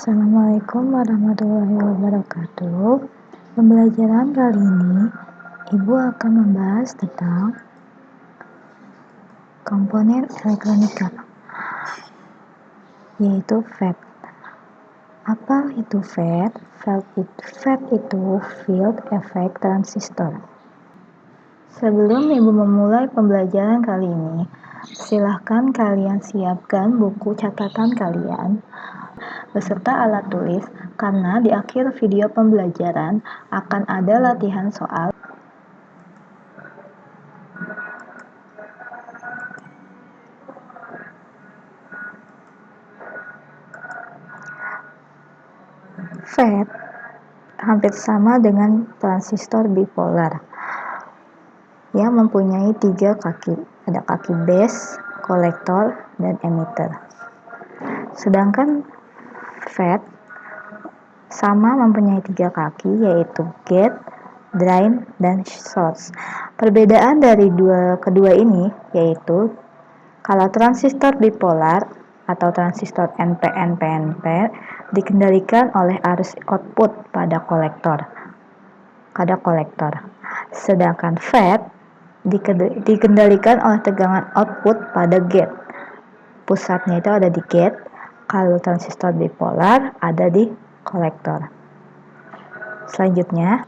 Assalamualaikum warahmatullahi wabarakatuh. Pembelajaran kali ini, Ibu akan membahas tentang komponen elektronika, yaitu FET. Apa itu FET? FET itu Field Effect Transistor. Sebelum Ibu memulai pembelajaran kali ini, silahkan kalian siapkan buku catatan kalian beserta alat tulis, karena di akhir video pembelajaran akan ada latihan soal FET. Hampir sama dengan transistor bipolar yang mempunyai 3 kaki. Ada kaki base, kolektor, dan emitter. Sedangkan FET sama mempunyai 3 kaki, yaitu gate, drain, dan source. Perbedaan dari kedua ini yaitu kalau transistor bipolar atau transistor NPN-PNP dikendalikan oleh arus output pada kolektor. Sedangkan FET dikendalikan oleh tegangan output pada gate. Pusatnya itu ada di gate, kalau transistor bipolar ada di kolektor. Selanjutnya,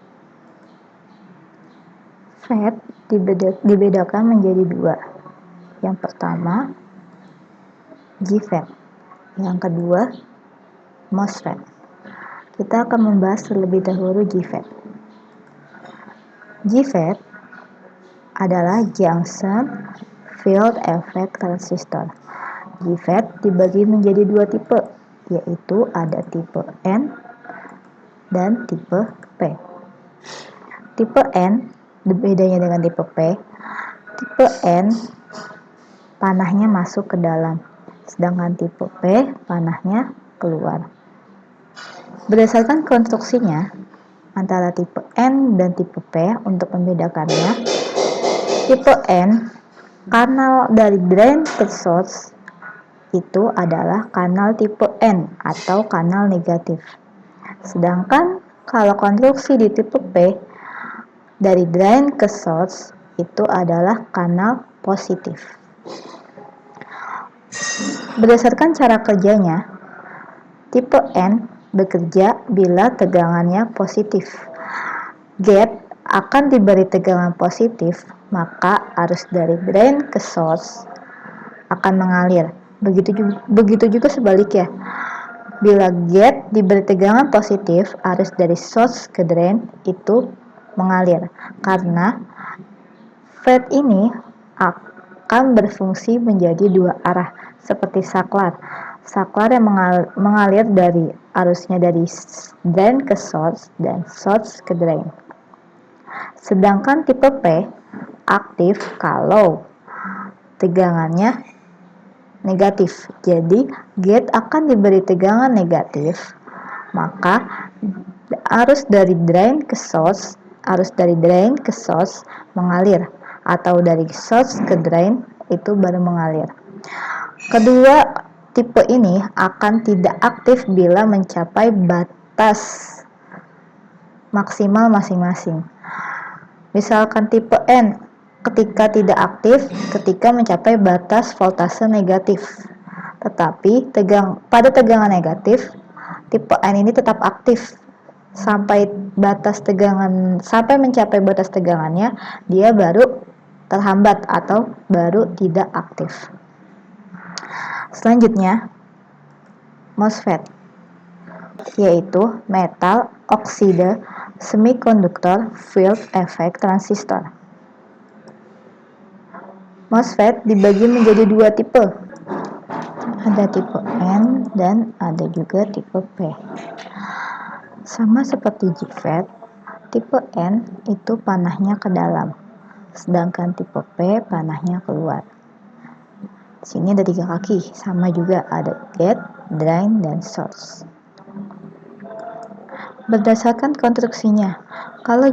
FET dibedakan menjadi 2. Yang pertama, GFET. Yang kedua, MOSFET. Kita akan membahas terlebih dahulu GFET. GFET adalah Junction Field Effect Transistor. GFET dibagi menjadi 2 tipe, yaitu ada tipe N dan tipe P. Tipe N, bedanya dengan tipe P, tipe N panahnya masuk ke dalam, sedangkan tipe P panahnya keluar. Berdasarkan konstruksinya, antara tipe N dan tipe P, untuk membedakannya, tipe N, kanal dari drain ke source itu adalah kanal tipe N atau kanal negatif. Sedangkan kalau konstruksi di tipe P, dari drain ke source itu adalah kanal positif. Berdasarkan cara kerjanya, tipe N bekerja bila tegangannya positif. Gate akan diberi tegangan positif, maka arus dari drain ke source akan mengalir. Begitu juga sebaliknya. Bila gate diberi tegangan positif, arus dari source ke drain itu mengalir. Karena FET ini akan berfungsi menjadi 2 arah, seperti saklar. Saklar yang mengalir dari arusnya dari drain ke source dan source ke drain. Sedangkan tipe P aktif kalau tegangannya negatif. Jadi gate akan diberi tegangan negatif, maka arus dari drain ke source mengalir, atau dari source ke drain itu baru mengalir. Kedua tipe ini akan tidak aktif bila mencapai batas maksimal masing-masing. Misalkan tipe N ketika tidak aktif ketika mencapai batas voltase negatif. Tetapi pada tegangan negatif, tipe N ini tetap aktif sampai mencapai batas tegangannya, dia baru terhambat atau baru tidak aktif. Selanjutnya, MOSFET, yaitu Metal Oxide Semiconductor Field Effect Transistor. MOSFET dibagi menjadi 2 tipe. Ada tipe N dan ada juga tipe P. Sama seperti GFET, tipe N itu panahnya ke dalam, sedangkan tipe P panahnya keluar. Di sini ada 3 kaki, sama juga ada gate, drain, dan source. Berdasarkan konstruksinya, kalau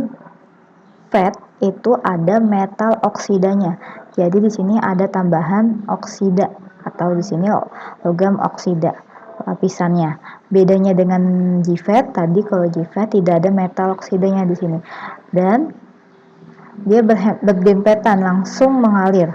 FET itu ada metal oksidanya. Jadi di sini ada tambahan oksida, atau di sini logam oksida. lapisannya. Bedanya dengan JFET tadi, kalau JFET tidak ada metal oksidanya di sini dan dia berdempetan langsung mengalir.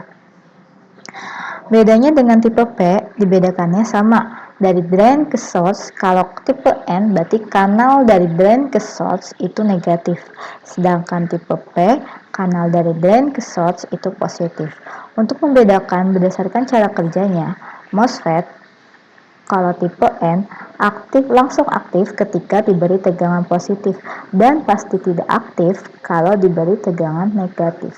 Bedanya dengan tipe P, dibedakannya sama dari drain ke source. Kalau tipe N berarti kanal dari drain ke source itu negatif, sedangkan tipe P kanal dari drain ke source itu positif. Untuk membedakan berdasarkan cara kerjanya, MOSFET kalau tipe N langsung aktif ketika diberi tegangan positif dan pasti tidak aktif kalau diberi tegangan negatif.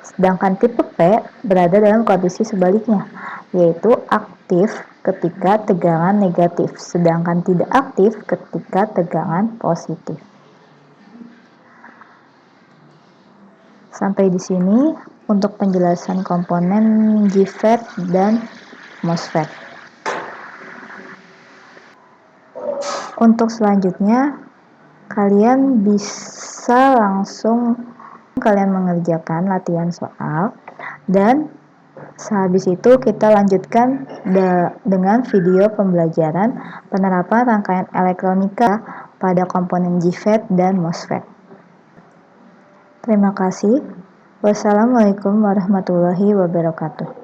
Sedangkan tipe P berada dalam kondisi sebaliknya, yaitu aktif ketika tegangan negatif, sedangkan tidak aktif ketika tegangan positif. Sampai di sini untuk penjelasan komponen JFET dan MOSFET. Untuk selanjutnya, kalian bisa langsung mengerjakan latihan soal dan sehabis itu kita lanjutkan dengan video pembelajaran penerapan rangkaian elektronika pada komponen JFET dan MOSFET. Terima kasih. Wassalamualaikum warahmatullahi wabarakatuh.